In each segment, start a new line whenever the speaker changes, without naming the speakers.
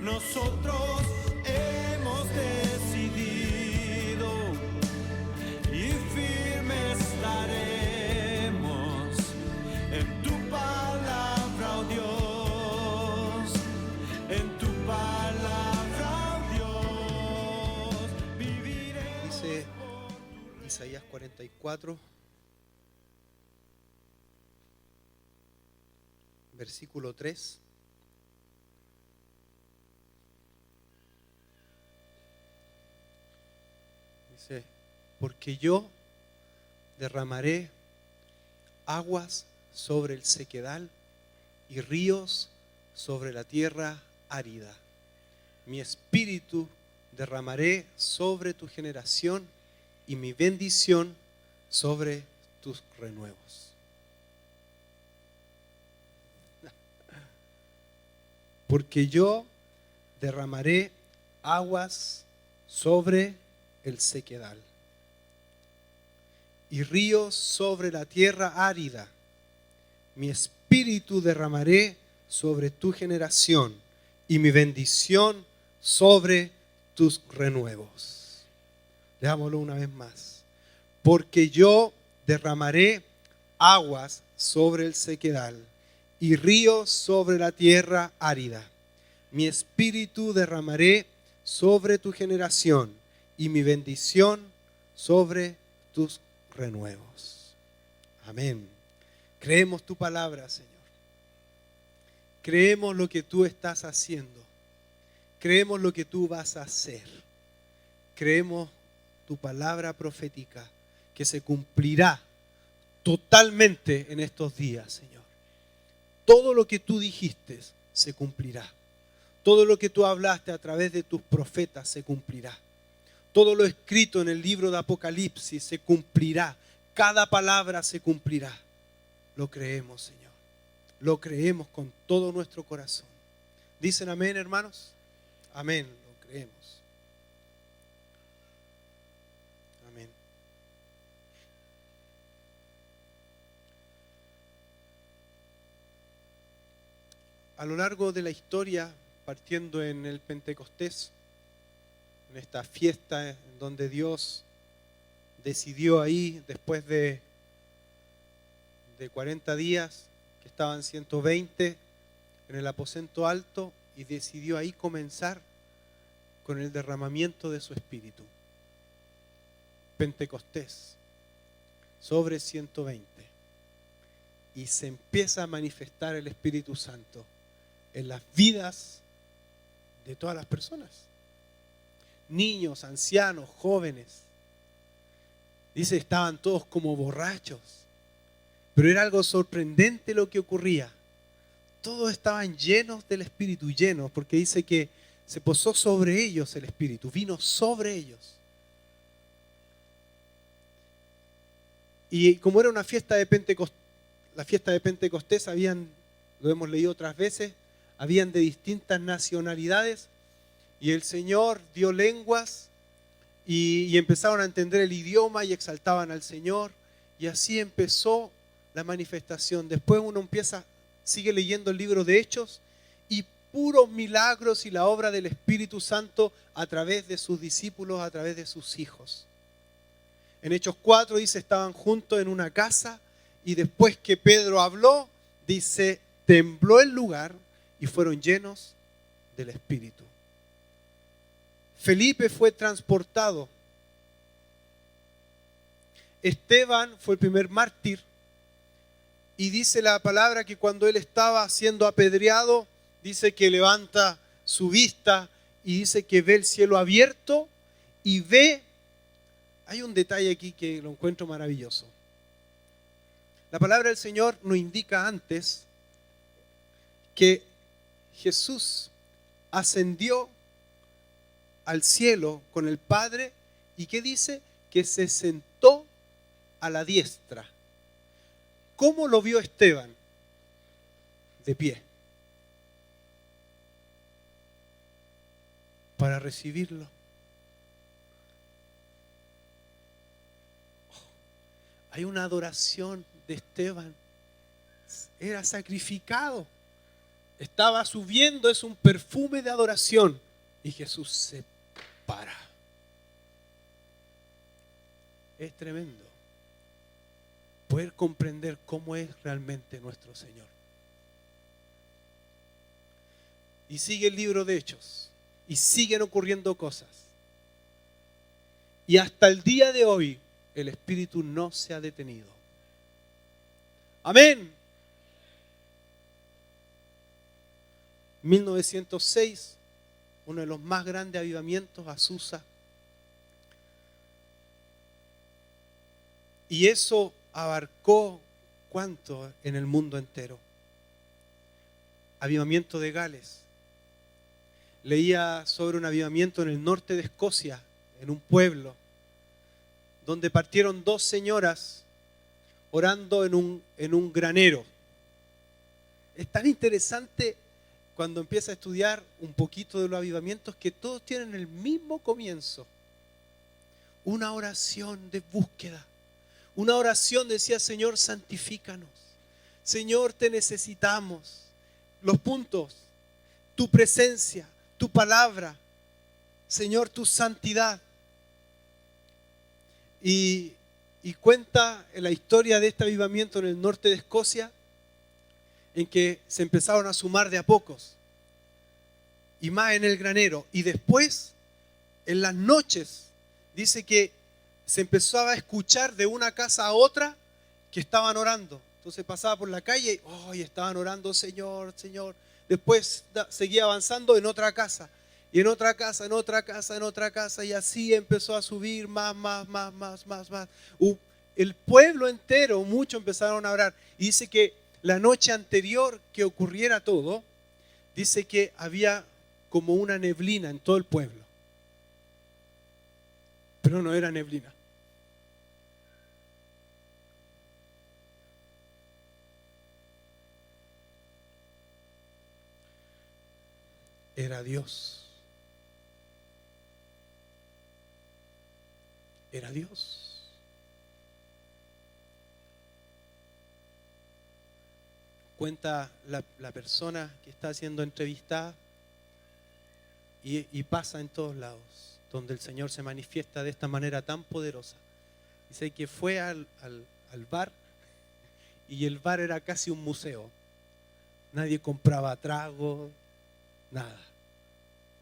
nosotros hemos decidido y firme estaremos en tu palabra, oh Dios, en tu palabra, oh Dios, viviremos.
Dice Isaías 44, versículo 3. Dice, porque yo derramaré aguas sobre el sequedal y ríos sobre la tierra árida. Mi espíritu derramaré sobre tu generación y mi bendición sobre tus renuevos. Porque yo derramaré aguas sobre el sequedal y ríos sobre la tierra árida. Mi espíritu derramaré sobre tu generación y mi bendición sobre tus renuevos. Leámoslo una vez más. Porque yo derramaré aguas sobre el sequedal y ríos sobre la tierra árida. Mi espíritu derramaré sobre tu generación y mi bendición sobre tus renuevos. Amén. Creemos tu palabra, Señor. Creemos lo que tú estás haciendo. Creemos lo que tú vas a hacer. Creemos tu palabra profética que se cumplirá totalmente en estos días, Señor. Todo lo que tú dijiste se cumplirá. Todo lo que tú hablaste a través de tus profetas se cumplirá. Todo lo escrito en el libro de Apocalipsis se cumplirá. Cada palabra se cumplirá. Lo creemos, Señor. Lo creemos con todo nuestro corazón. ¿Dicen amén, hermanos? Amén, lo creemos. Amén. A lo largo de la historia, partiendo en el Pentecostés, en esta fiesta en donde Dios decidió ahí, después de 40 días, que estaban 120 en el aposento alto, y decidió ahí comenzar con el derramamiento de su espíritu. Pentecostés, sobre 120. Y se empieza a manifestar el Espíritu Santo en las vidas de todas las personas. Niños, ancianos, jóvenes. Dice, estaban todos como borrachos. Pero era algo sorprendente lo que ocurría. Todos estaban llenos del Espíritu, llenos, porque dice que se posó sobre ellos el Espíritu, vino sobre ellos. Y como era una fiesta de Pentecostés, la fiesta de Pentecostés lo hemos leído otras veces, habían de distintas nacionalidades, y el Señor dio lenguas y empezaron a entender el idioma y exaltaban al Señor, y así empezó la manifestación. Después uno sigue leyendo el libro de Hechos, y puros milagros y la obra del Espíritu Santo a través de sus discípulos, a través de sus hijos. En Hechos 4 dice, estaban juntos en una casa, y después que Pedro habló, dice, tembló el lugar y fueron llenos del Espíritu. Felipe fue transportado. Esteban fue el primer mártir. Y dice la palabra que cuando él estaba siendo apedreado, dice que levanta su vista y dice que ve el cielo abierto y ve, hay un detalle aquí que lo encuentro maravilloso. La palabra del Señor nos indica antes que Jesús ascendió al cielo con el Padre, y que dice que se sentó a la diestra. ¿Cómo lo vio Esteban? De pie. Para recibirlo. Hay una adoración de Esteban. Era sacrificado. Estaba subiendo, es un perfume de adoración. Y Jesús se para. Es tremendo poder comprender cómo es realmente nuestro Señor. Y sigue el libro de Hechos. Y siguen ocurriendo cosas. Y hasta el día de hoy, el Espíritu no se ha detenido. Amén. 1906, uno de los más grandes avivamientos, Azusa. Y eso abarcó, ¿cuánto? En el mundo entero. Avivamiento de Gales. Leía sobre un avivamiento en el norte de Escocia, en un pueblo, donde partieron dos señoras orando en un granero. Es tan interesante cuando empieza a estudiar un poquito de los avivamientos que todos tienen el mismo comienzo. Una oración de búsqueda. Una oración decía: Señor, santifícanos. Señor, te necesitamos. Los puntos: tu presencia, tu palabra. Señor, tu santidad. Y cuenta la historia de este avivamiento en el norte de Escocia, en que se empezaron a sumar de a pocos, y más en el granero. Y después, en las noches, dice que se empezó a escuchar de una casa a otra que estaban orando. Entonces pasaba por la calle y estaban orando: Señor, Señor. Después seguía avanzando en otra casa, y en otra casa, en otra casa, en otra casa, y así empezó a subir más. El pueblo entero, muchos empezaron a orar. Y dice que la noche anterior que ocurriera todo, dice que había como una neblina en todo el pueblo. Pero no era neblina. Era Dios. Era Dios. Cuenta la persona que está siendo entrevistada y pasa en todos lados donde el Señor se manifiesta de esta manera tan poderosa. Dice que fue al bar, y el bar era casi un museo. Nadie compraba trago, nada.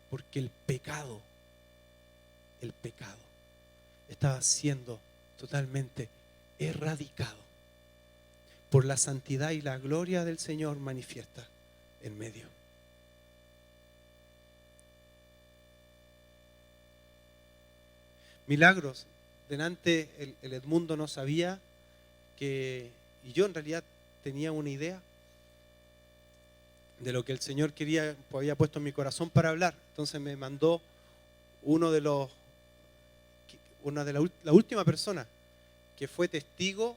Porque el pecado estaba siendo totalmente erradicado por la santidad y la gloria del Señor manifiesta en medio. Milagros. Delante el Edmundo no sabía que, y yo en realidad tenía una idea de lo que el Señor quería, había puesto en mi corazón para hablar. Entonces me mandó la última persona que fue testigo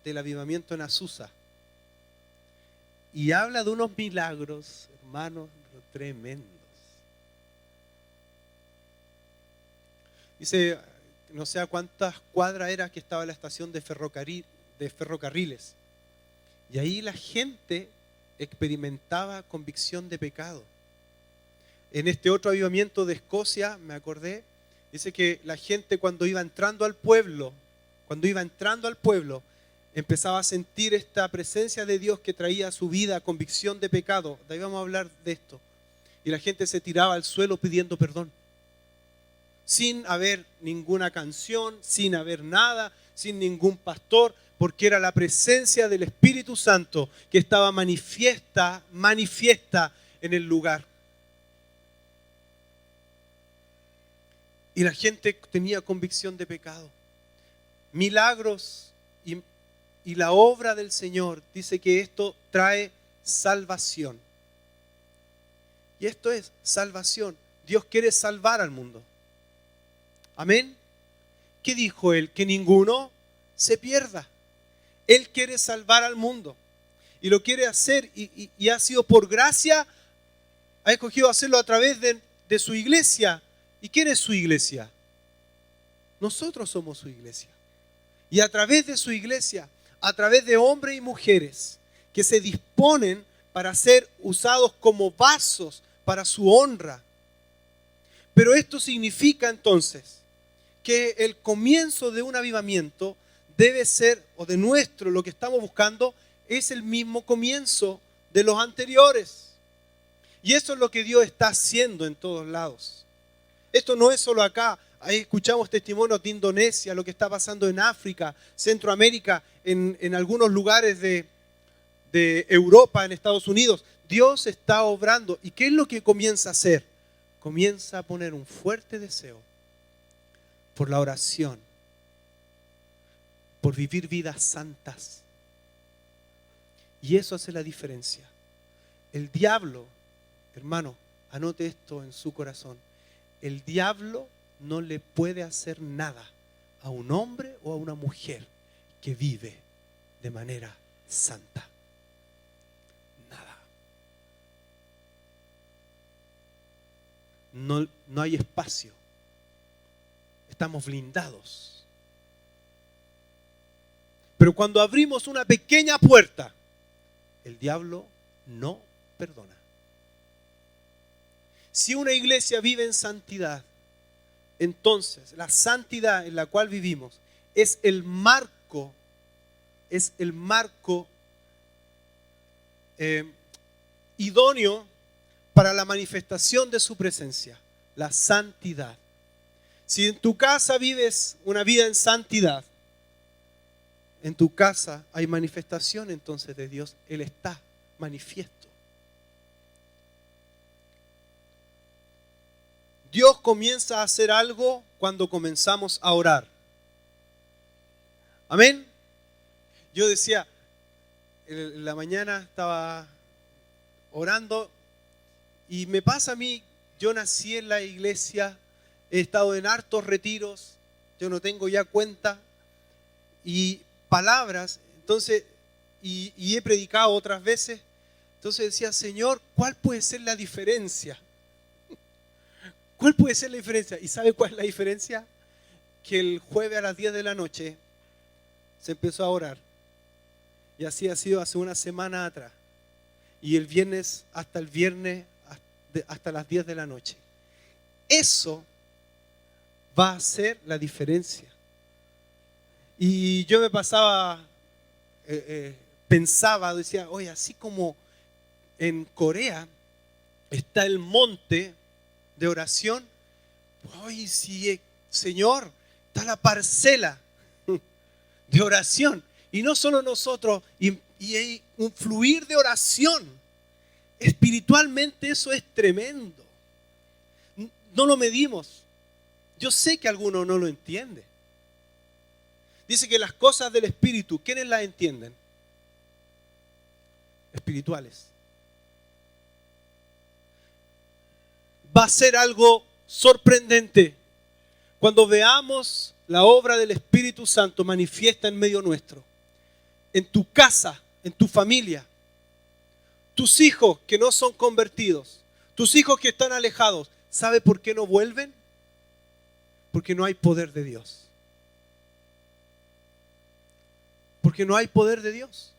del avivamiento en Azusa. Y habla de unos milagros, hermanos, tremendos. Dice, no sé a cuántas cuadras era que estaba la estación de ferrocarriles. Y ahí la gente experimentaba convicción de pecado. En este otro avivamiento de Escocia, me acordé, dice que la gente cuando iba entrando al pueblo, empezaba a sentir esta presencia de Dios que traía a su vida convicción de pecado. De ahí vamos a hablar de esto. Y la gente se tiraba al suelo pidiendo perdón. Sin haber ninguna canción, sin haber nada, sin ningún pastor, porque era la presencia del Espíritu Santo que estaba manifiesta en el lugar. Y la gente tenía convicción de pecado. Milagros y la obra del Señor dice que esto trae salvación. Y esto es salvación. Dios quiere salvar al mundo. Amén. ¿Qué dijo Él? Que ninguno se pierda. Él quiere salvar al mundo. Y lo quiere hacer y ha sido por gracia, ha escogido hacerlo a través de su iglesia. ¿Y quién es su iglesia? Nosotros somos su iglesia. Y a través de su iglesia, a través de hombres y mujeres que se disponen para ser usados como vasos para su honra. Pero esto significa entonces que el comienzo de un avivamiento debe ser, o de nuestro, lo que estamos buscando, es el mismo comienzo de los anteriores. Y eso es lo que Dios está haciendo en todos lados. Esto no es solo acá. Ahí escuchamos testimonios de Indonesia, lo que está pasando en África, Centroamérica, en algunos lugares de Europa, en Estados Unidos. Dios está obrando. ¿Y qué es lo que comienza a hacer? Comienza a poner un fuerte deseo por la oración, por vivir vidas santas. Y eso hace la diferencia. El diablo, hermano, anote esto en su corazón. El diablo no le puede hacer nada a un hombre o a una mujer que vive de manera santa. Nada. No hay espacio. Estamos blindados. Pero cuando abrimos una pequeña puerta, el diablo no perdona. Si una iglesia vive en santidad, entonces la santidad en la cual vivimos es el marco idóneo para la manifestación de su presencia, la santidad. Si en tu casa vives una vida en santidad, en tu casa hay manifestación entonces de Dios. Él está manifiesto. Dios comienza a hacer algo cuando comenzamos a orar. Amén. Yo decía, en la mañana estaba orando y me pasa a mí, yo nací en la iglesia, he estado en hartos retiros, yo no tengo ya cuenta, y palabras, entonces, y he predicado otras veces, entonces decía, Señor, ¿cuál puede ser la diferencia? ¿Cuál puede ser la diferencia? ¿Y sabe cuál es la diferencia? Que el jueves a las 10 de la noche se empezó a orar. Y así ha sido hace una semana atrás. Y el viernes, hasta las 10 de la noche. Eso va a hacer la diferencia. Y yo me pasaba, pensaba, decía, oye, así como en Corea está el monte de oración, oye, sí, Señor, está la parcela de oración. Y no solo nosotros, y hay un fluir de oración. Espiritualmente eso es tremendo. No lo medimos. Yo sé que alguno no lo entiende. Dice que las cosas del Espíritu, ¿quiénes las entienden? Espirituales. Va a ser algo sorprendente cuando veamos la obra del Espíritu Santo manifiesta en medio nuestro. En tu casa, en tu familia. Tus hijos que no son convertidos, tus hijos que están alejados, ¿sabe por qué no vuelven? Porque no hay poder de Dios. Porque no hay poder de Dios.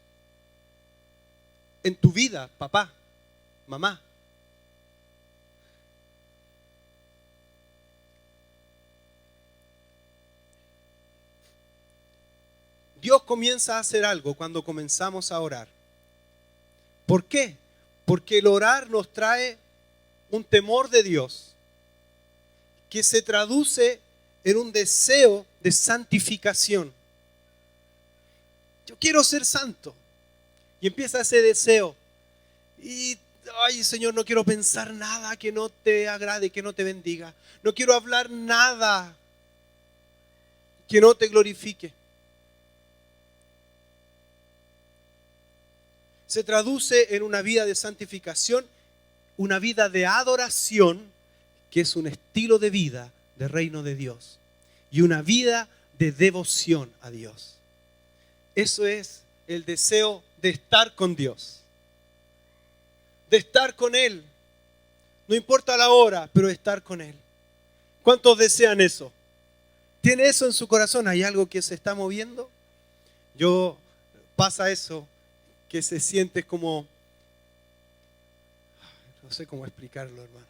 En tu vida, papá, mamá. Dios comienza a hacer algo cuando comenzamos a orar. ¿Por qué? Porque el orar nos trae un temor de Dios que se traduce en un deseo de santificación. Yo quiero ser santo. Y empieza ese deseo. Y, ay, Señor, no quiero pensar nada que no te agrade, que no te bendiga. No quiero hablar nada que no te glorifique. Se traduce en una vida de santificación, una vida de adoración, que es un estilo de vida del reino de Dios, y una vida de devoción a Dios. Eso es el deseo de estar con Dios, de estar con Él. No importa la hora, pero estar con Él. ¿Cuántos desean eso? ¿Tiene eso en su corazón? ¿Hay algo que se está moviendo? Pasa eso, que se siente como No sé cómo explicarlo, hermanos.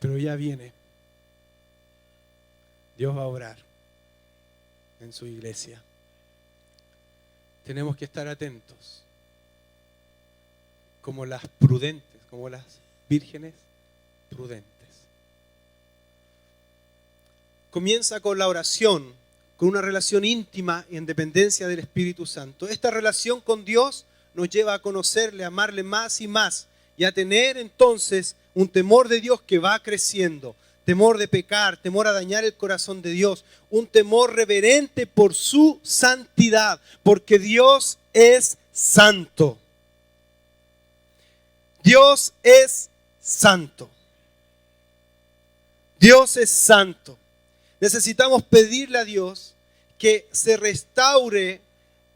Pero ya viene. Dios va a obrar en su iglesia. Tenemos que estar atentos, como las prudentes, como las vírgenes prudentes. Comienza con la oración, con una relación íntima y en dependencia del Espíritu Santo. Esta relación con Dios nos lleva a conocerle, a amarle más y más y a tener entonces un temor de Dios que va creciendo. Temor de pecar, temor a dañar el corazón de Dios, un temor reverente por su santidad, porque Dios es santo. Dios es santo. Dios es santo. Necesitamos pedirle a Dios que se restaure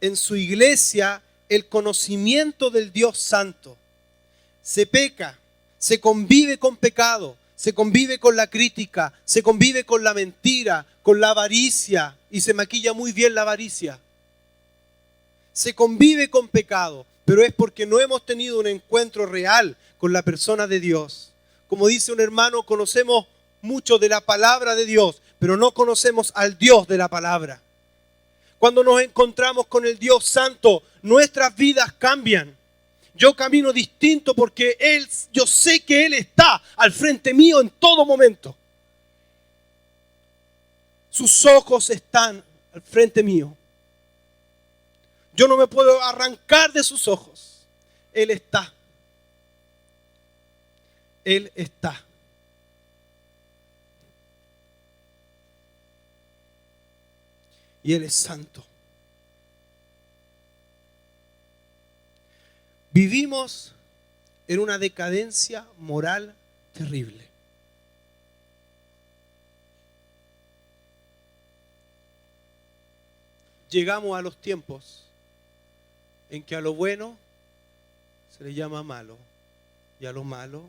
en su iglesia el conocimiento del Dios santo. Se peca, se convive con pecado, se convive con la crítica, se convive con la mentira, con la avaricia, y se maquilla muy bien la avaricia. Se convive con pecado, pero es porque no hemos tenido un encuentro real con la persona de Dios. Como dice un hermano, conocemos mucho de la palabra de Dios, pero no conocemos al Dios de la palabra. Cuando nos encontramos con el Dios Santo, nuestras vidas cambian. Yo camino distinto porque yo sé que Él está al frente mío en todo momento. Sus ojos están al frente mío. Yo no me puedo arrancar de sus ojos. Él está. Él está. Y Él es santo. Vivimos en una decadencia moral terrible. Llegamos a los tiempos en que a lo bueno se le llama malo y a lo malo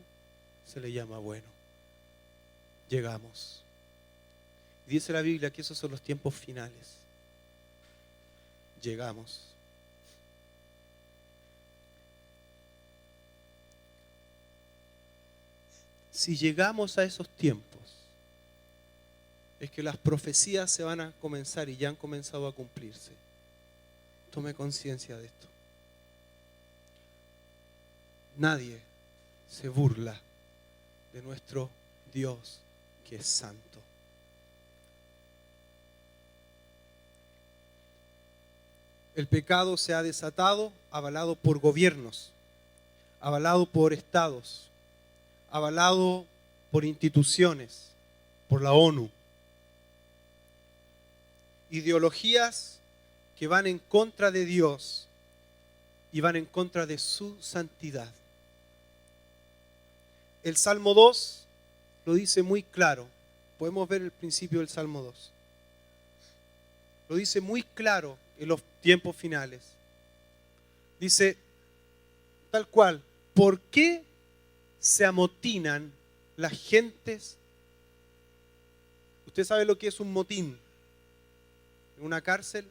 se le llama bueno. Llegamos. Dice la Biblia que esos son los tiempos finales. Llegamos. Si llegamos a esos tiempos, es que las profecías se van a comenzar y ya han comenzado a cumplirse. Tome conciencia de esto. Nadie se burla de nuestro Dios que es santo. El pecado se ha desatado, avalado por gobiernos, avalado por estados, avalado por instituciones, por la ONU. Ideologías que van en contra de Dios y van en contra de su santidad. El Salmo 2 lo dice muy claro. Podemos ver el principio del Salmo 2. Lo dice muy claro en los tiempos finales. Dice tal cual: ¿por qué se amotinan las gentes? ¿Usted sabe lo que es un motín? ¿En una cárcel?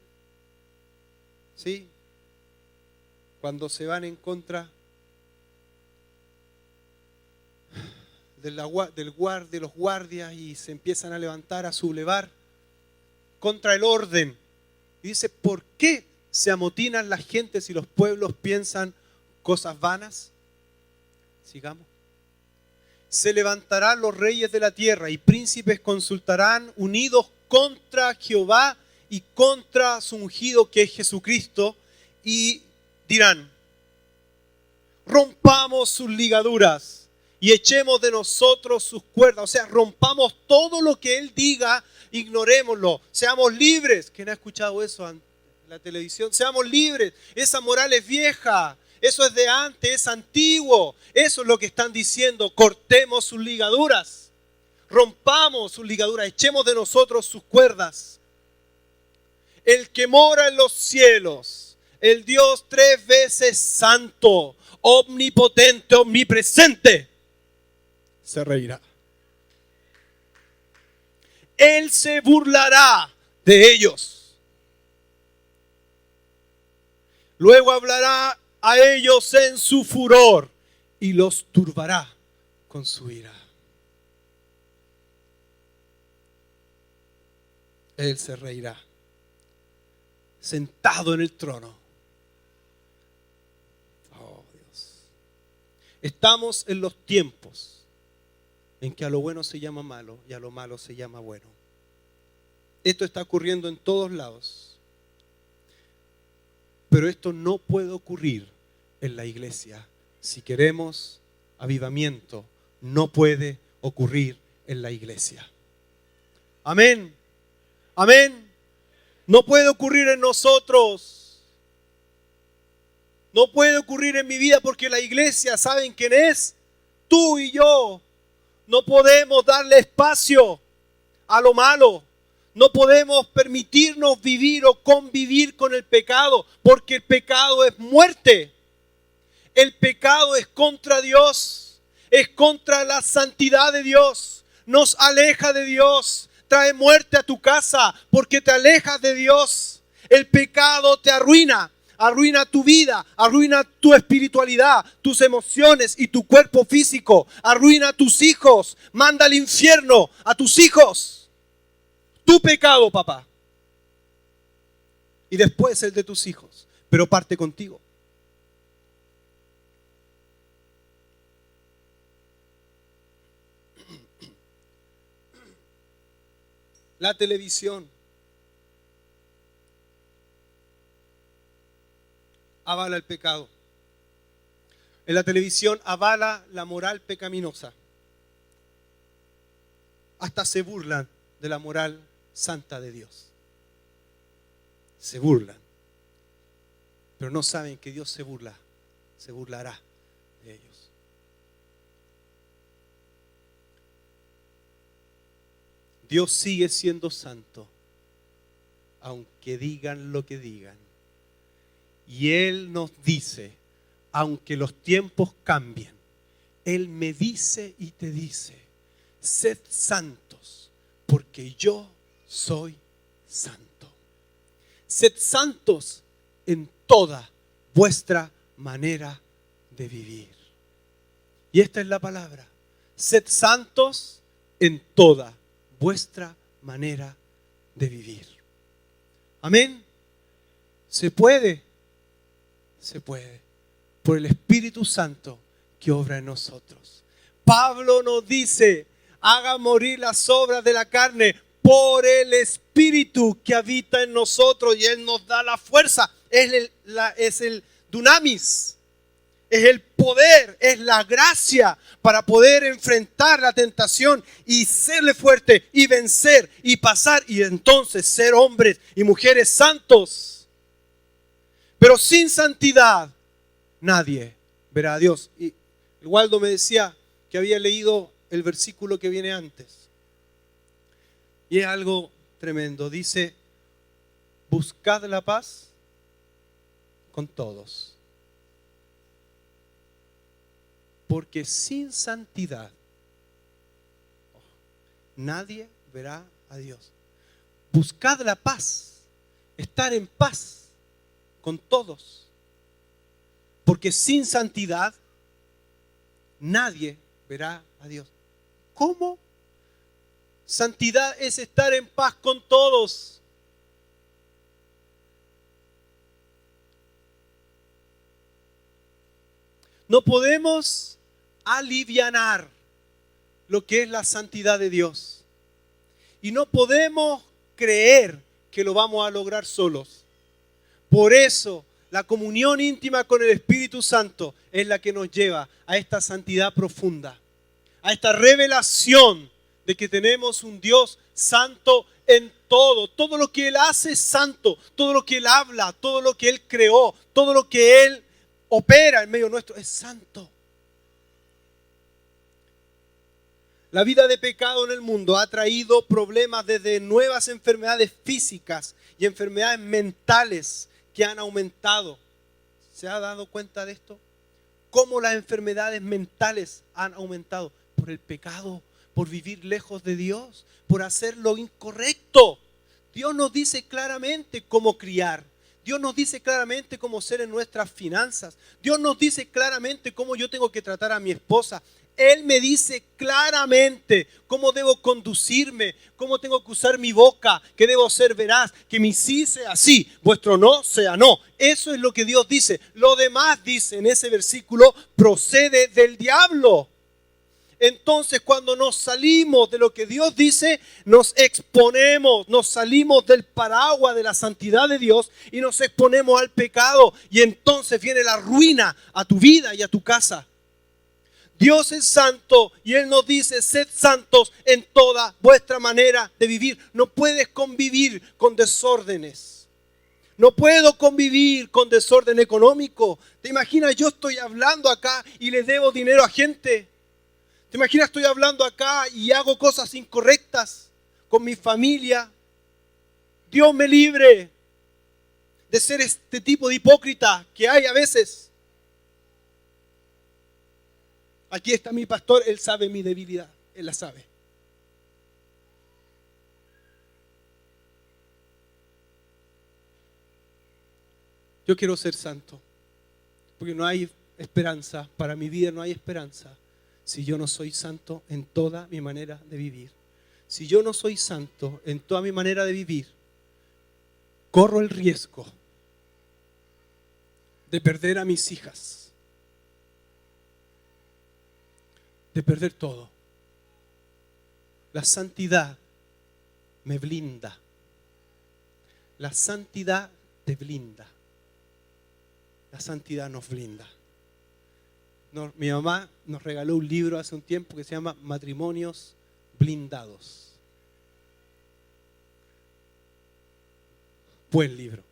¿Sí? Cuando se van en contra de los guardias y se empiezan a levantar, a sublevar contra el orden. Y dice, ¿por qué se amotinan las gentes y los pueblos piensan cosas vanas? Sigamos. Se levantarán los reyes de la tierra y príncipes consultarán unidos contra Jehová y contra su ungido que es Jesucristo, y dirán: rompamos sus ligaduras y echemos de nosotros sus cuerdas. O sea, rompamos todo lo que Él diga, ignorémoslo, seamos libres. ¿Quién ha escuchado eso en la televisión? Seamos libres, esa moral es vieja, eso es de antes, es antiguo. Eso es lo que están diciendo: cortemos sus ligaduras, rompamos sus ligaduras, echemos de nosotros sus cuerdas. El que mora en los cielos, el Dios 3 veces santo, omnipotente, omnipresente, se reirá. Él se burlará de ellos. Luego hablará a ellos en su furor y los turbará con su ira. Él se reirá, sentado en el trono. Oh Dios. Estamos en los tiempos en que a lo bueno se llama malo y a lo malo se llama bueno. Esto está ocurriendo en todos lados. Pero esto no puede ocurrir en la iglesia. Si queremos avivamiento, no puede ocurrir en la iglesia. Amén. Amén. No puede ocurrir en nosotros. No puede ocurrir en mi vida porque la iglesia, ¿saben quién es? Tú y yo. No podemos darle espacio a lo malo. No podemos permitirnos vivir o convivir con el pecado, porque el pecado es muerte. El pecado es contra Dios, es contra la santidad de Dios, nos aleja de Dios, trae muerte a tu casa porque te alejas de Dios. El pecado te arruina, arruina tu vida, arruina tu espiritualidad, tus emociones y tu cuerpo físico, arruina a tus hijos, manda al infierno a tus hijos. Tu pecado, papá. Y después el de tus hijos. Pero parte contigo. La televisión avala el pecado. En la televisión avala la moral pecaminosa. Hasta se burlan de la moral santa de Dios. Se burlan. Pero no saben que Dios se burlará de ellos. Dios sigue siendo santo, aunque digan lo que digan. Y Él nos dice, aunque los tiempos cambien, Él me dice y te dice, sed santos, porque yo soy santo. Sed santos en toda vuestra manera de vivir. Y esta es la palabra. Sed santos en toda vuestra manera de vivir. Amén. Se puede. Se puede. Por el Espíritu Santo que obra en nosotros. Pablo nos dice, haga morir las obras de la carne por el Espíritu que habita en nosotros, y Él nos da la fuerza. Es el dunamis, es el poder, es la gracia para poder enfrentar la tentación y serle fuerte y vencer y pasar y entonces ser hombres y mujeres santos. Pero sin santidad nadie verá a Dios. Y Waldo me decía que había leído el versículo que viene antes. Y es algo tremendo. Dice, buscad la paz con todos. Porque sin santidad nadie verá a Dios. Buscad la paz, estar en paz con todos. Porque sin santidad nadie verá a Dios. ¿Cómo? Santidad es estar en paz con todos. No podemos alivianar lo que es la santidad de Dios. Y no podemos creer que lo vamos a lograr solos. Por eso, la comunión íntima con el Espíritu Santo es la que nos lleva a esta santidad profunda, a esta revelación de que tenemos un Dios santo en todo. Todo lo que Él hace es santo, todo lo que Él habla, todo lo que Él creó, todo lo que Él opera en medio nuestro es santo. La vida de pecado en el mundo ha traído problemas desde nuevas enfermedades físicas y enfermedades mentales que han aumentado. ¿Se ha dado cuenta de esto? ¿Cómo las enfermedades mentales han aumentado? Por el pecado, por vivir lejos de Dios, por hacer lo incorrecto. Dios nos dice claramente cómo criar. Dios nos dice claramente cómo ser en nuestras finanzas. Dios nos dice claramente cómo yo tengo que tratar a mi esposa. Él me dice claramente cómo debo conducirme, cómo tengo que usar mi boca, que debo ser veraz, que mi sí sea sí, vuestro no sea no. Eso es lo que Dios dice. Lo demás, dice en ese versículo, procede del diablo. Entonces, cuando nos salimos de lo que Dios dice, nos exponemos, nos salimos del paraguas de la santidad de Dios y nos exponemos al pecado. Y entonces viene la ruina a tu vida y a tu casa. Dios es santo y Él nos dice, sed santos en toda vuestra manera de vivir. No puedes convivir con desórdenes. No puedo convivir con desorden económico. ¿Te imaginas? Yo estoy hablando acá y le debo dinero a gente. ¿Te imaginas? Estoy hablando acá y hago cosas incorrectas con mi familia. Dios me libre de ser este tipo de hipócrita que hay a veces. Aquí está mi pastor, él sabe mi debilidad, él la sabe. Yo quiero ser santo, porque no hay esperanza, para mi vida no hay esperanza si yo no soy santo en toda mi manera de vivir. Si yo no soy santo en toda mi manera de vivir, corro el riesgo de perder a mis hijas, de perder todo. La santidad me blinda. La santidad te blinda. La santidad nos blinda. Mi mamá nos regaló un libro hace un tiempo que se llama Matrimonios Blindados. Buen libro.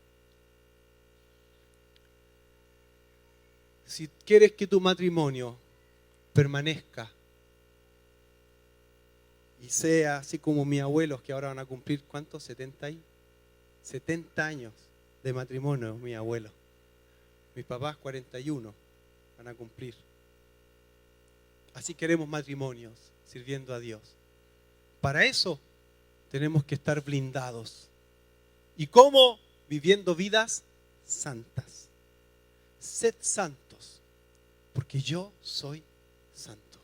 Si quieres que tu matrimonio permanezca y sea así como mis abuelos, que ahora van a cumplir, ¿cuántos? 70 años de matrimonio, mi abuelo. Mis papás 41 van a cumplir. Así queremos matrimonios, sirviendo a Dios. Para eso tenemos que estar blindados. ¿Y cómo? Viviendo vidas santas. Sed santos, porque yo soy santo.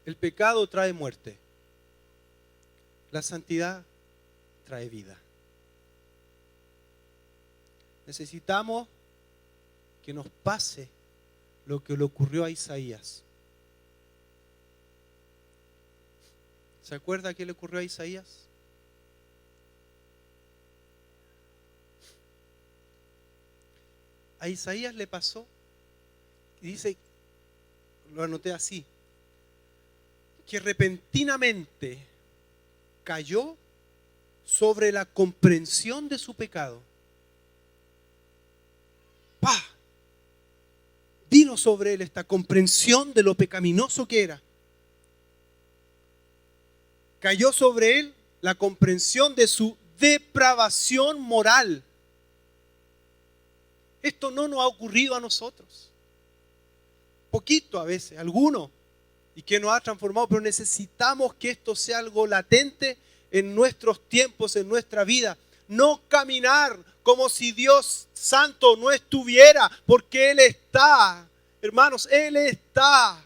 El pecado trae muerte. La santidad trae vida. Necesitamos que nos pase lo que le ocurrió a Isaías. ¿Se acuerda qué le ocurrió a Isaías? A Isaías le pasó, y dice, lo anoté así, que repentinamente cayó sobre la comprensión de su pecado. ¡Pah! Vino sobre él esta comprensión de lo pecaminoso que era. Cayó sobre él la comprensión de su depravación moral. Esto no nos ha ocurrido a nosotros. Poquito a veces, algunos, y que nos ha transformado, pero necesitamos que esto sea algo latente en nuestros tiempos, en nuestra vida. No caminar como si Dios Santo no estuviera, porque Él está. Hermanos, Él está.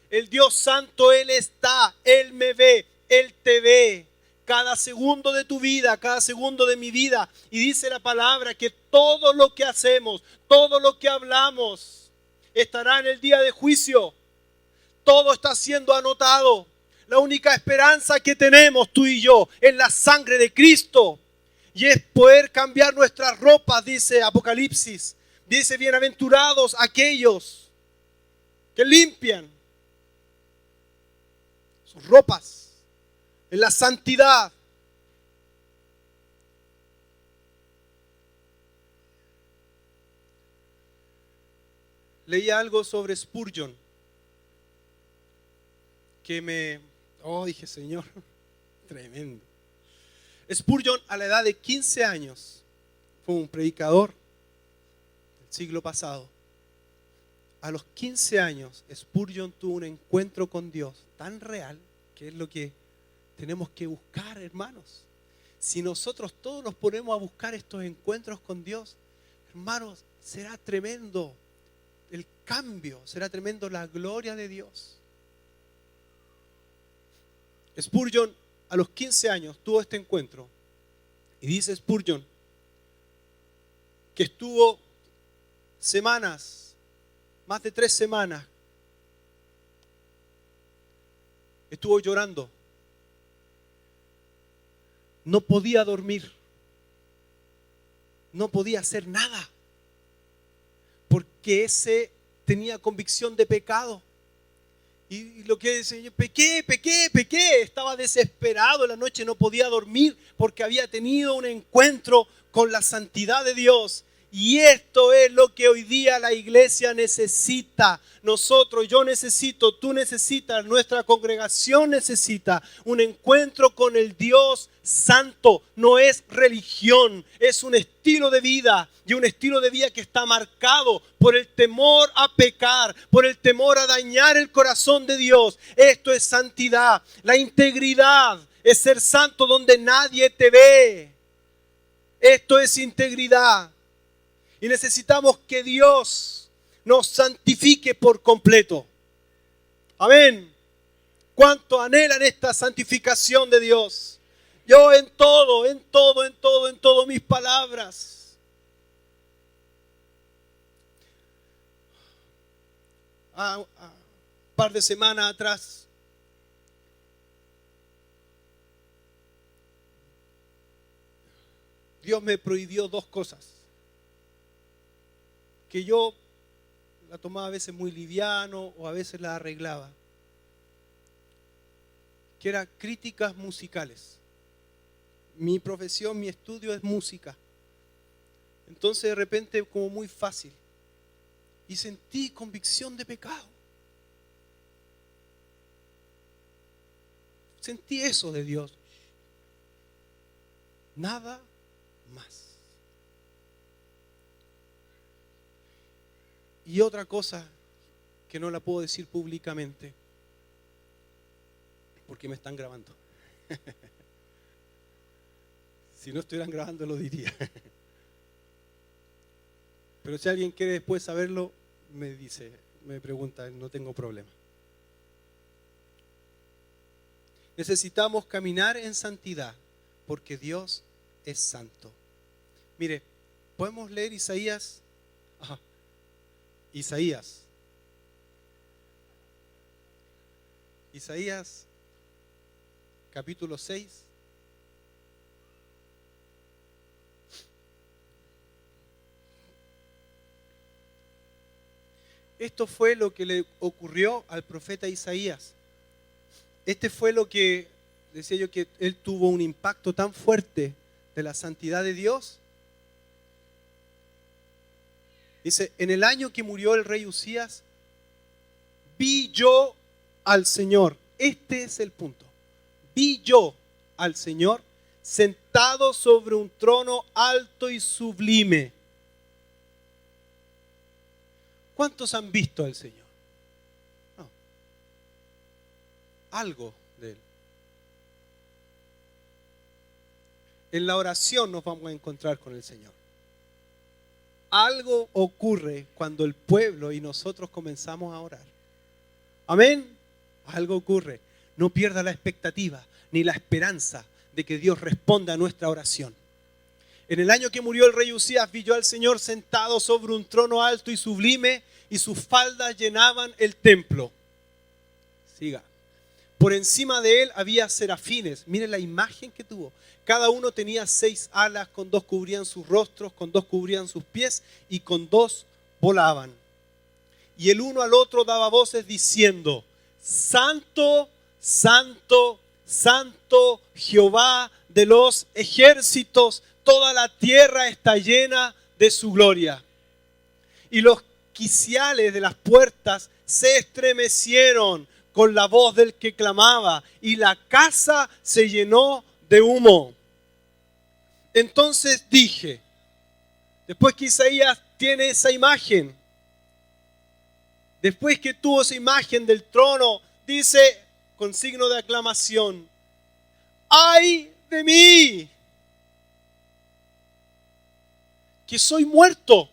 El Dios Santo, Él está. Él me ve, Él te ve. Cada segundo de tu vida, cada segundo de mi vida. Y dice la palabra que todo lo que hacemos, todo lo que hablamos, estará en el día de juicio. Todo está siendo anotado. La única esperanza que tenemos tú y yo es la sangre de Cristo. Y es poder cambiar nuestras ropas, dice Apocalipsis. Dice, bienaventurados aquellos que limpian sus ropas en la santidad. Leí algo sobre Spurgeon que dije, Señor, tremendo. Spurgeon, a la edad de 15 años, fue un predicador del siglo pasado. A los 15 años, Spurgeon tuvo un encuentro con Dios tan real, que es lo que tenemos que buscar, hermanos. si nosotros todos nos ponemos a buscar estos encuentros con Dios, hermanos, será tremendo el cambio, será tremendo la gloria de Dios. Spurgeon a los 15 años tuvo este encuentro y dice Spurgeon que estuvo semanas, más de 3 semanas, estuvo llorando. No podía dormir. No podía hacer nada. Porque ese tenía convicción de pecado. Y lo que decía, pequé. Estaba desesperado en la noche, no podía dormir porque había tenido un encuentro con la santidad de Dios. Y esto es lo que hoy día la iglesia necesita. Nosotros, yo necesito, tú necesitas, nuestra congregación necesita un encuentro con el Dios santo. No es religión, es un estilo de vida. Y un estilo de vida que está marcado por el temor a pecar, por el temor a dañar el corazón de Dios. Esto es santidad. La integridad es ser santo donde nadie te ve. Esto es integridad. Y necesitamos que Dios nos santifique por completo. Amén. ¿Cuánto anhelan esta santificación de Dios? Yo en todo mis palabras. Un par de semanas atrás, Dios me prohibió 2 cosas que yo la tomaba a veces muy liviano o a veces la arreglaba, que eran críticas musicales. Mi profesión, mi estudio es música. Entonces de repente como muy fácil. Y sentí convicción de pecado. Sentí eso de Dios. Nada más. Y otra cosa que no la puedo decir públicamente, porque me están grabando. Si no estuvieran grabando lo diría. Pero si alguien quiere después saberlo, me dice, me pregunta, no tengo problema. Necesitamos caminar en santidad, porque Dios es santo. Mire, podemos leer Isaías. Isaías capítulo 6. Esto fue lo que le ocurrió al profeta Isaías. Este fue lo que, decía yo, que él tuvo un impacto tan fuerte de la santidad de Dios. Dice, en el año que murió el rey Usías, vi yo al Señor. Este es el punto. Vi yo al Señor sentado sobre un trono alto y sublime. ¿Cuántos han visto al Señor? No. Algo de Él. En la oración nos vamos a encontrar con el Señor. Algo ocurre cuando el pueblo y nosotros comenzamos a orar. Amén. Algo ocurre. No pierda la expectativa ni la esperanza de que Dios responda a nuestra oración. En el año que murió el rey Usías, vi yo al Señor sentado sobre un trono alto y sublime, y sus faldas llenaban el templo. Siga. Por encima de él había serafines. Miren la imagen que tuvo. Cada uno tenía 6 alas, con 2 cubrían sus rostros, con 2 cubrían sus pies y con 2 volaban. Y el uno al otro daba voces diciendo, Santo, Santo, Santo, Jehová de los ejércitos, toda la tierra está llena de su gloria. Y los quiciales de las puertas se estremecieron con la voz del que clamaba, y la casa se llenó de humo. Entonces dije, después que Isaías tiene esa imagen, después que tuvo esa imagen del trono, dice con signo de aclamación, ¡ay de mí! que soy muerto,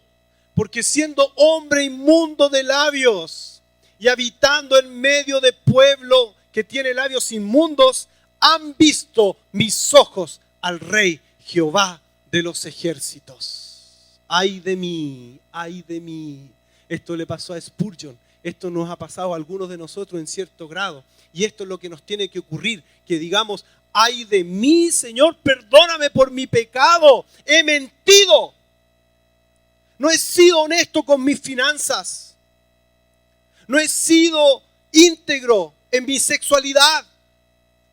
porque siendo hombre inmundo de labios y habitando en medio de pueblo que tiene labios inmundos, han visto mis ojos al Rey Jehová de los ejércitos. Ay de mí, ay de mí. Esto le pasó a Spurgeon. Esto nos ha pasado a algunos de nosotros en cierto grado. Y esto es lo que nos tiene que ocurrir, que digamos, ay de mí, Señor, perdóname por mi pecado. He mentido. No he sido honesto con mis finanzas. No he sido íntegro en mi sexualidad.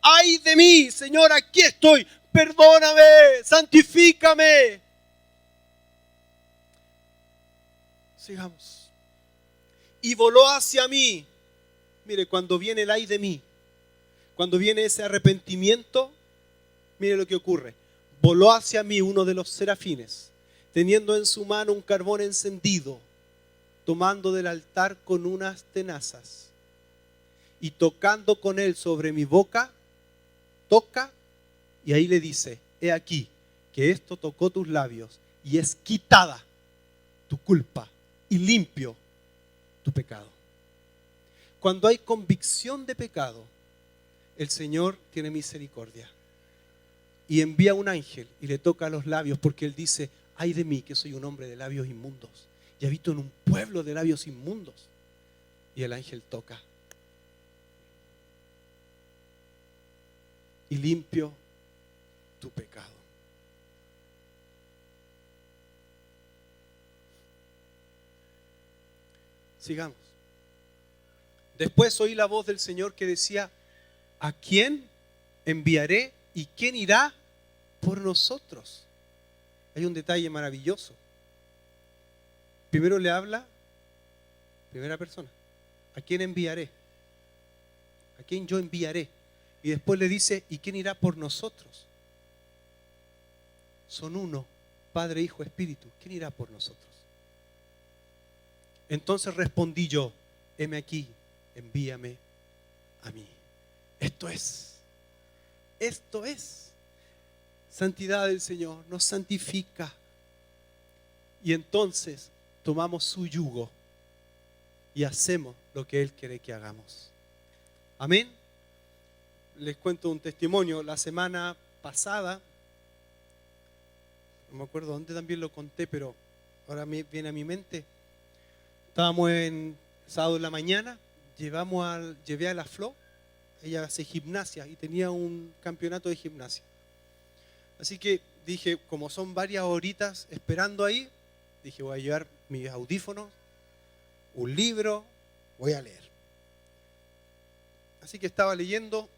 Ay de mí, Señor, aquí estoy. Perdóname, santifícame. Sigamos. Y voló hacia mí. Mire, cuando viene el ay de mí, cuando viene ese arrepentimiento, mire lo que ocurre. Voló hacia mí uno de los serafines, teniendo en su mano un carbón encendido, tomando del altar con unas tenazas y tocando con él sobre mi boca, toca, y ahí le dice, he aquí que esto tocó tus labios y es quitada tu culpa y limpio tu pecado. Cuando hay convicción de pecado, el Señor tiene misericordia y envía un ángel y le toca los labios, porque Él dice, ay de mí que soy un hombre de labios inmundos y habito en un pueblo de labios inmundos. Y el ángel toca y limpio tu pecado. Sigamos. Después oí la voz del Señor que decía, ¿a quién enviaré y quién irá por nosotros? Hay un detalle maravilloso. Primero le habla, primera persona, ¿a quién enviaré? ¿A quién yo enviaré? Y después le dice, ¿y quién irá por nosotros? Son uno, Padre, Hijo, Espíritu. ¿Quién irá por nosotros? Entonces respondí yo, heme aquí, envíame a mí. Esto es santidad del Señor, nos santifica. Y entonces tomamos su yugo y hacemos lo que Él quiere que hagamos. Amén. Les cuento un testimonio. La semana pasada, no me acuerdo dónde también lo conté, pero ahora me viene a mi mente. Estábamos en sábado en la mañana, llevé a la Flo, ella hace gimnasia y tenía un campeonato de gimnasia. Así que dije, como son varias horitas esperando ahí, dije, voy a llevar mis audífonos, un libro, voy a leer. Así que estaba leyendo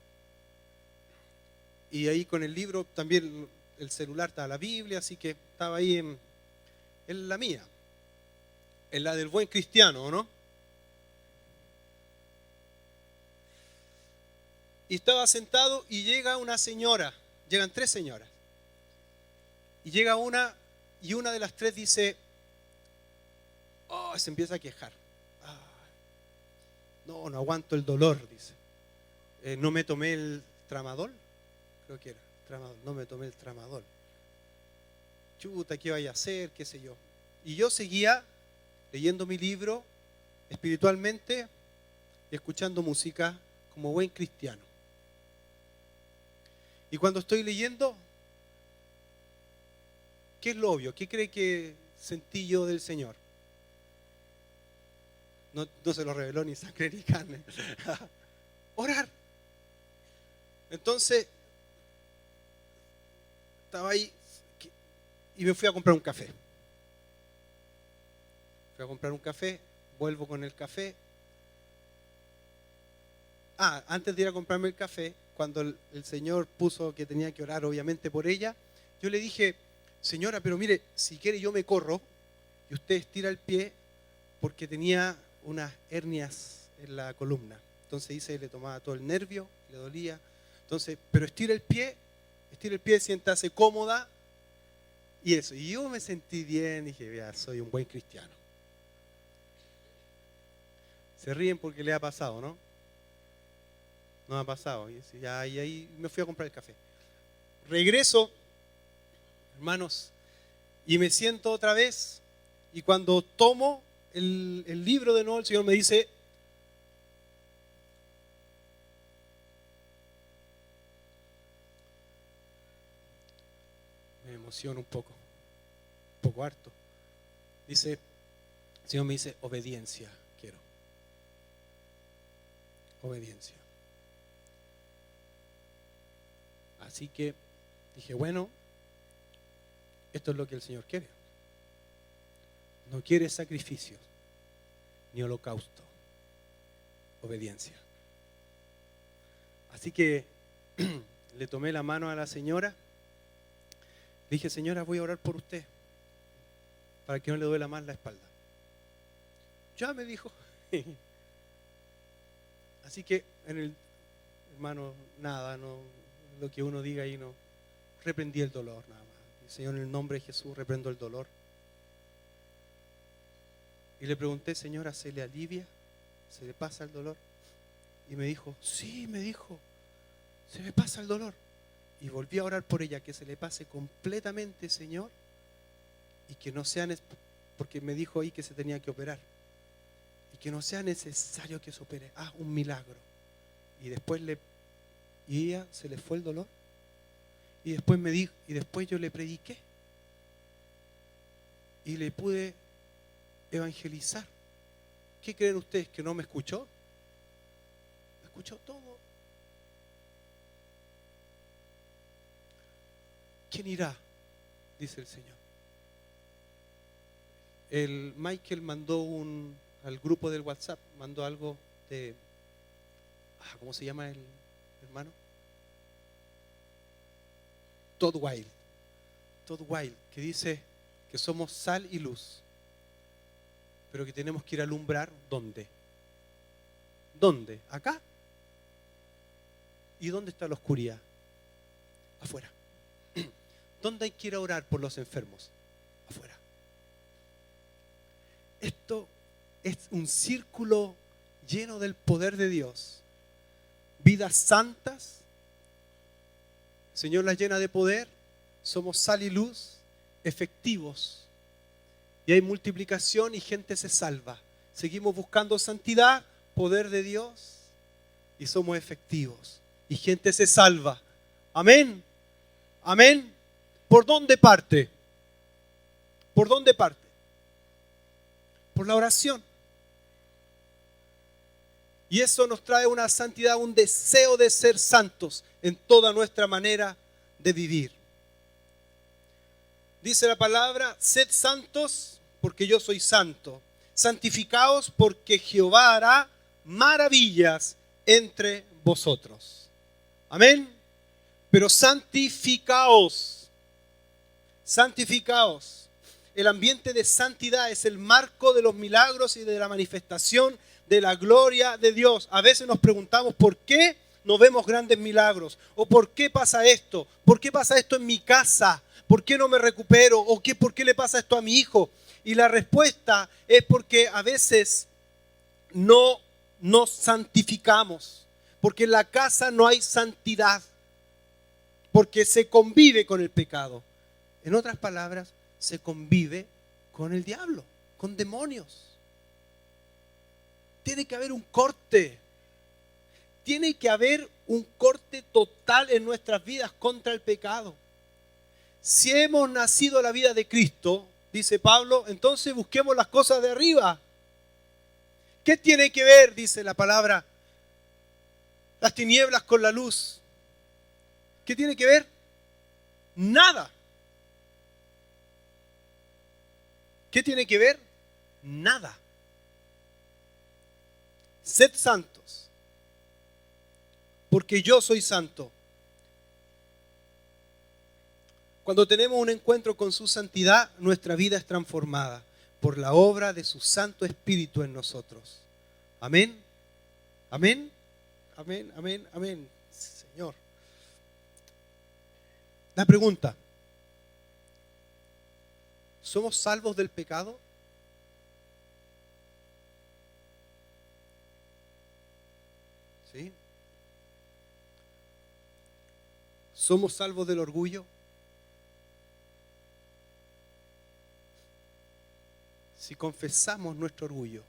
y ahí con el libro también el celular estaba la Biblia, así que estaba ahí en la mía, en la del buen cristiano, ¿no? Y estaba sentado y llega una señora, llegan 3 señoras. Y llega una y una de las 3 dice, se empieza a quejar. No aguanto el dolor, dice. No me tomé el tramadol, creo que era, tramadol, no me tomé el tramadol. Chuta, ¿qué vaya a hacer? ¿Qué sé yo? Y yo seguía leyendo mi libro espiritualmente y escuchando música como buen cristiano. Y cuando estoy leyendo, ¿qué es lo obvio? ¿Qué cree que sentí yo del Señor? No se lo reveló ni sangre ni carne. Orar. Entonces, estaba ahí y me fui a comprar un café. Fui a comprar un café, vuelvo con el café. Antes de ir a comprarme el café, cuando el Señor puso que tenía que orar obviamente por ella, yo le dije, señora, pero mire, si quiere yo me corro y usted estira el pie porque tenía unas hernias en la columna. Entonces le tomaba todo el nervio, le dolía. Entonces, pero estira el pie, siéntase cómoda y eso. Y yo me sentí bien, dije, ya, soy un buen cristiano. Se ríen porque le ha pasado, ¿no? No ha pasado. Y ahí me fui a comprar el café. Regreso, hermanos, Y me siento otra vez, y cuando tomo el libro de nuevo, el Señor me dice, me emociona un poco harto. Dice, el Señor me dice, obediencia quiero. Obediencia. Así que dije, bueno, esto es lo que el Señor quiere. No quiere sacrificios ni holocausto. Obediencia. Así que le tomé la mano a la señora. Le dije, señora, voy a orar por usted para que no le duela más la espalda. Ya me dijo. Así que hermano, nada, no, lo que uno diga ahí no. Reprendí el dolor nada más. Señor, en el nombre de Jesús reprendo el dolor. Y le pregunté, señora, ¿se le alivia? ¿Se le pasa el dolor? Y me dijo, sí, me dijo, se me pasa el dolor. Y volví a orar por ella, que se le pase completamente, Señor, y que no sea, porque me dijo ahí que se tenía que operar, y que no sea necesario que se opere. Un milagro. Y después y ella se le fue el dolor. Y después me dijo, y después yo le prediqué. Y le pude evangelizar. ¿Qué creen ustedes? ¿Que no me escuchó? Me escuchó todo. ¿Quién irá? Dice el Señor. El Michael mandó al grupo del WhatsApp, mandó algo de, ¿cómo se llama el hermano? Todd Wild, que dice que somos sal y luz, pero que tenemos que ir a alumbrar. ¿Dónde? ¿Dónde? ¿Acá? ¿Y dónde está la oscuridad? Afuera. ¿Dónde hay que ir a orar por los enfermos? Afuera. Esto es un círculo lleno del poder de Dios. Vidas santas. El Señor las llena de poder. Somos sal y luz, efectivos. Y hay multiplicación y gente se salva. Seguimos buscando santidad, poder de Dios, y somos efectivos. Y gente se salva. Amén. Amén. ¿Por dónde parte? ¿Por dónde parte? Por la oración. Y eso nos trae una santidad, un deseo de ser santos en toda nuestra manera de vivir. Dice la palabra, sed santos porque yo soy santo. Santificaos porque Jehová hará maravillas entre vosotros. Amén. Pero santificaos. Santificaos. El ambiente de santidad es el marco de los milagros y de la manifestación de la gloria de Dios. A veces nos preguntamos por qué no vemos grandes milagros, o por qué pasa esto, por qué pasa esto en mi casa, por qué no me recupero, o por qué le pasa esto a mi hijo. Y la respuesta es porque a veces no nos santificamos, porque en la casa no hay santidad, porque se convive con el pecado. En otras palabras, se convive con el diablo, con demonios. Tiene que haber un corte. Tiene que haber un corte total en nuestras vidas contra el pecado. Si hemos nacido a la vida de Cristo, dice Pablo, entonces busquemos las cosas de arriba. ¿Qué tiene que ver, dice la palabra, las tinieblas con la luz? ¿Qué tiene que ver? Nada. ¿Qué tiene que ver? Nada. Sed santos, porque yo soy santo. Cuando tenemos un encuentro con su santidad, nuestra vida es transformada por la obra de su Santo Espíritu en nosotros. Amén. Amén. Amén. Amén. Amén. Señor. La pregunta: ¿somos salvos del pecado? ¿Sí? ¿Somos salvos del orgullo? si confesamos nuestro orgullo,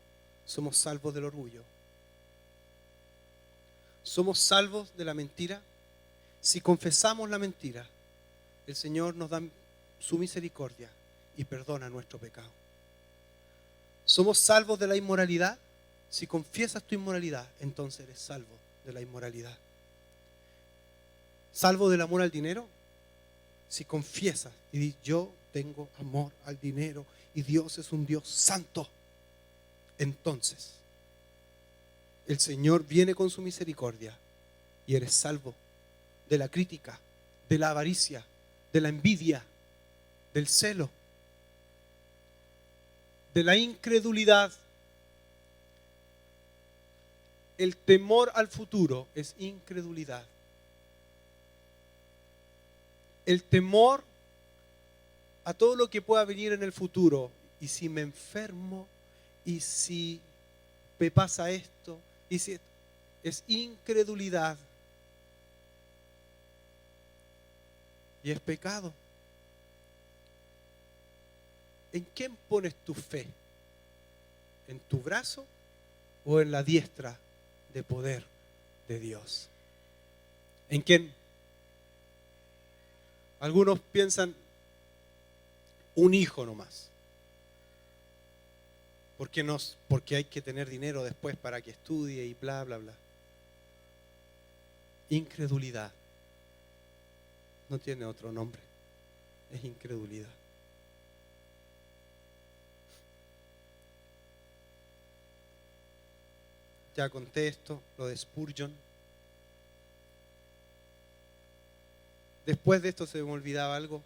somos salvos del orgullo. Somos salvos de la mentira. Si confesamos la mentira, el Señor nos da su misericordia y perdona nuestro pecado. Somos salvos de la inmoralidad. Si confiesas tu inmoralidad, entonces eres salvo de la inmoralidad. Salvo del amor al dinero. Si confiesas y dices, yo tengo amor al dinero y Dios es un Dios santo, entonces el Señor viene con su misericordia y eres salvo de la crítica, de la avaricia, de la envidia, del celo, de la incredulidad. El temor al futuro es incredulidad. El temor a todo lo que pueda venir en el futuro. Y si me enfermo, y si me pasa esto, y si es incredulidad. Y es pecado. ¿En quién pones tu fe? ¿En tu brazo o en la diestra de poder de Dios? ¿En quién? Algunos piensan un hijo nomás. Porque hay que tener dinero después para que estudie y bla, bla, bla. Incredulidad. No tiene otro nombre. Es incredulidad. Ya conté esto, lo de Spurgeon. Después de esto se me olvidaba algo.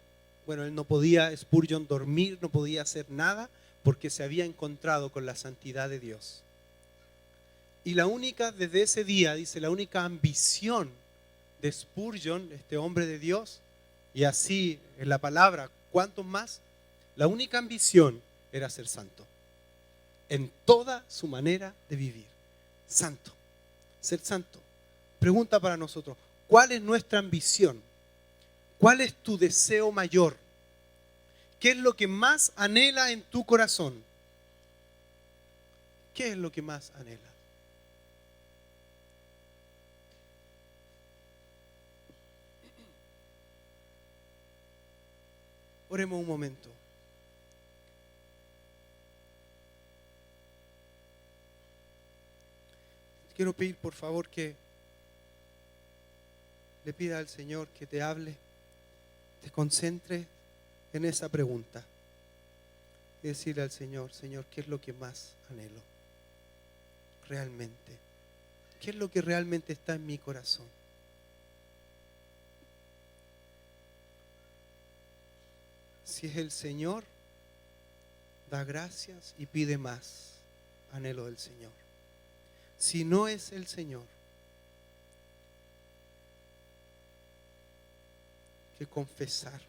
Bueno, él no podía, Spurgeon, dormir, no podía hacer nada porque se había encontrado con la santidad de Dios. Y la única, desde ese día, dice, la única ambición de Spurgeon, este hombre de Dios, y así en la palabra, ¿cuántos más? La única ambición era ser santo. En toda su manera de vivir. Santo. Ser santo. Pregunta para nosotros, ¿cuál es nuestra ambición? ¿Cuál es tu deseo mayor? ¿Qué es lo que más anhela en tu corazón? ¿Qué es lo que más anhela? Oremos un momento. Quiero pedir por favor que le pida al Señor que te hable, te concentres en esa pregunta y decirle al Señor, Señor, ¿qué es lo que más anhelo? Realmente. ¿Qué es lo que realmente está en mi corazón? Si es el Señor, da gracias y pide más. Anhelo del Señor. Si no es el Señor, que confesar.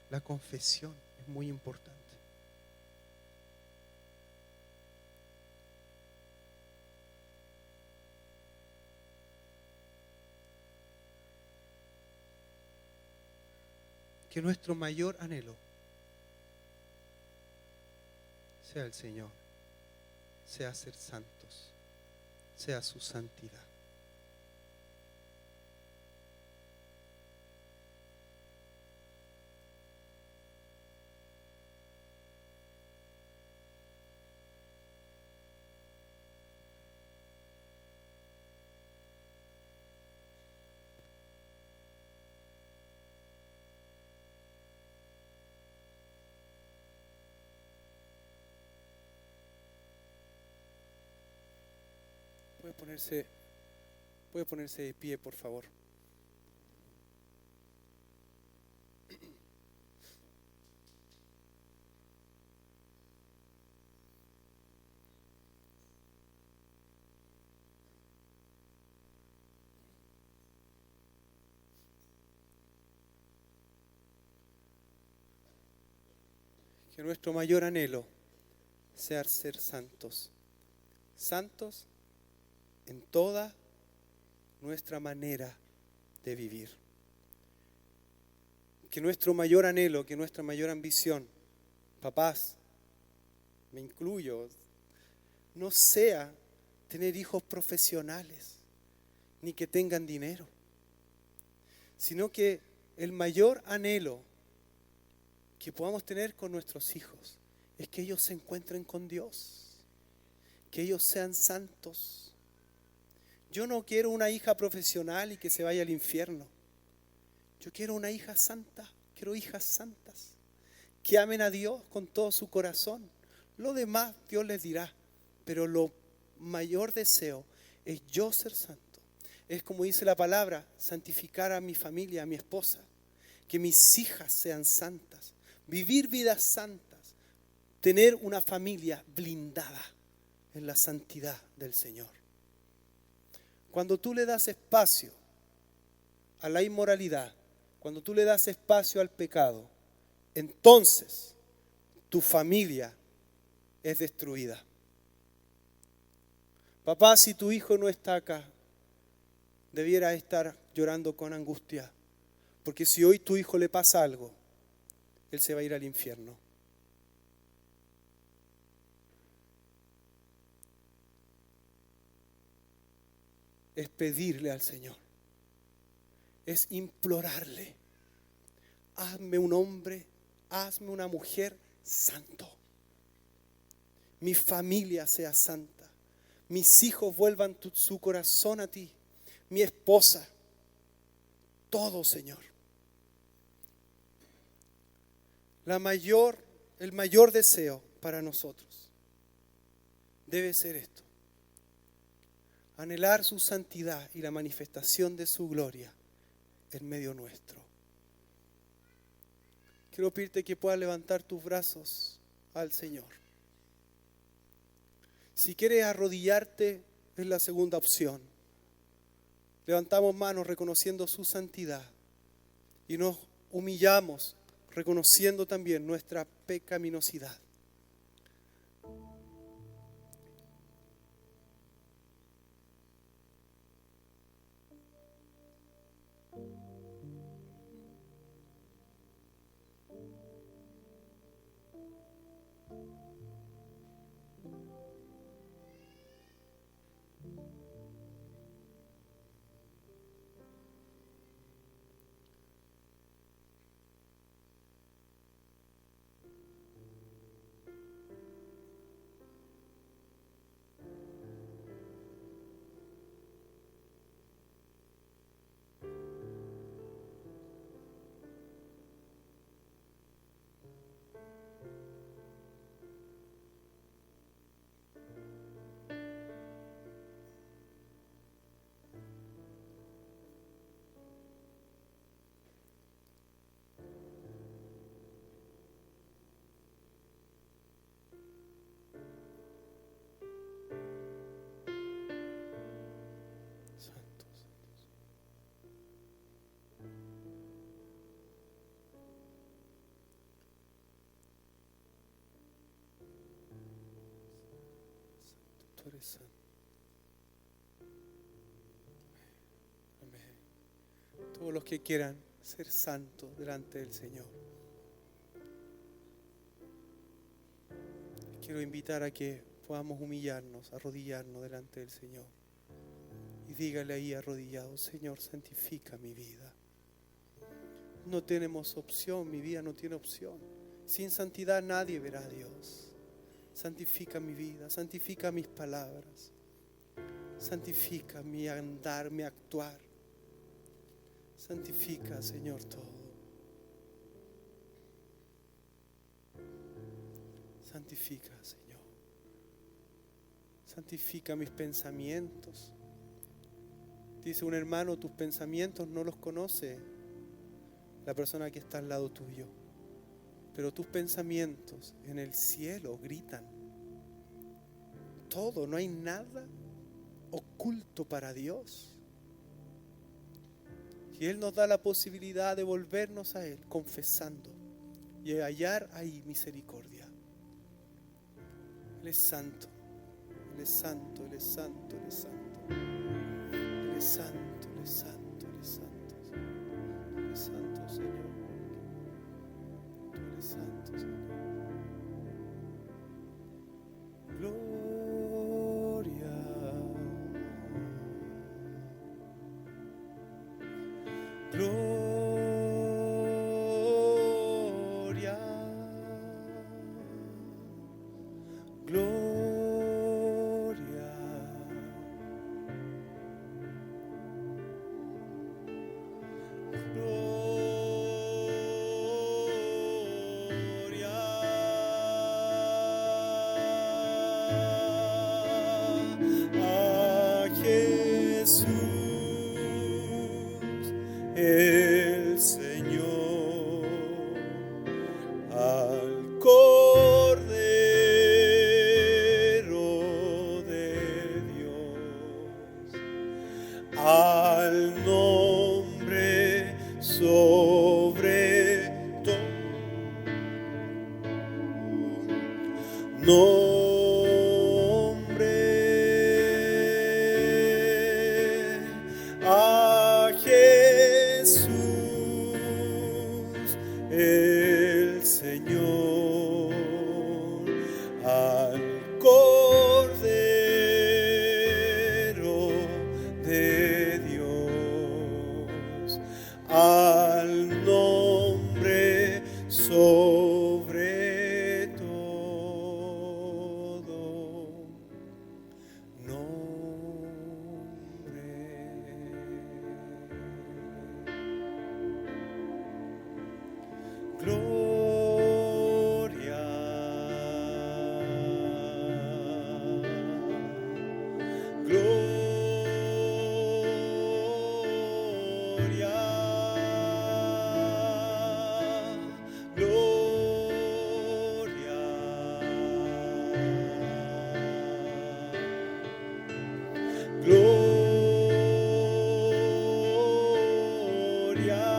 La confesión es muy importante. Que nuestro mayor anhelo sea el Señor, sea ser santos, sea su santidad. Puede ponerse de pie, por favor. Que nuestro mayor anhelo sea ser santos. Santos en toda nuestra manera de vivir. Que nuestro mayor anhelo, que nuestra mayor ambición, papás, me incluyo, no sea tener hijos profesionales, ni que tengan dinero, sino que el mayor anhelo que podamos tener con nuestros hijos es que ellos se encuentren con Dios, que ellos sean santos. Yo no quiero una hija profesional y que se vaya al infierno. Yo quiero una hija santa, quiero hijas santas, que amen a Dios con todo su corazón. Lo demás Dios les dirá, pero lo mayor deseo es yo ser santo. Es como dice la palabra, santificar a mi familia, a mi esposa, que mis hijas sean santas, vivir vidas santas, tener una familia blindada en la santidad del Señor. Cuando tú le das espacio a la inmoralidad, cuando tú le das espacio al pecado, entonces tu familia es destruida. Papá, si tu hijo no está acá, debiera estar llorando con angustia, porque si hoy tu hijo le pasa algo, él se va a ir al infierno. Es pedirle al Señor, es implorarle: hazme un hombre, hazme una mujer santo. Mi familia sea santa, mis hijos vuelvan su corazón a ti, mi esposa, todo, Señor. El mayor deseo para nosotros debe ser esto: anhelar su santidad y la manifestación de su gloria en medio nuestro. Quiero pedirte que puedas levantar tus brazos al Señor. Si quieres arrodillarte, es la segunda opción. Levantamos manos reconociendo su santidad y nos humillamos reconociendo también nuestra pecaminosidad. Tú eres santo. Amén. Todos los que quieran ser santos delante del Señor, quiero invitar a que podamos humillarnos, arrodillarnos delante del Señor. Y dígale ahí arrodillado: Señor, santifica mi vida. No tenemos opción, mi vida no tiene opción. Sin santidad nadie verá a Dios. Santifica mi vida, santifica mis palabras, santifica mi andar, mi actuar. Santifica, Señor, todo. Santifica, Señor. Santifica mis pensamientos. Dice un hermano: tus pensamientos no los conoce la persona que está al lado tuyo, pero tus pensamientos en el cielo gritan. Todo, no hay nada oculto para Dios. Y Él nos da la posibilidad de volvernos a Él confesando y hallar ahí misericordia. Él es santo, Él es santo, Él es santo, Él es santo. Él es santo, Él es santo, Él es santo. Él es santo, Señor. Tú eres santo, Señor.
Gloria, gloria, gloria a Jesús, el Señor, al Cordero de Dios, al nombre sobre todo nombre, a Jesús, el Señor, al Cordero de Dios, al nombre sobre todo nombre. Gloria, gloria, gloria, gloria.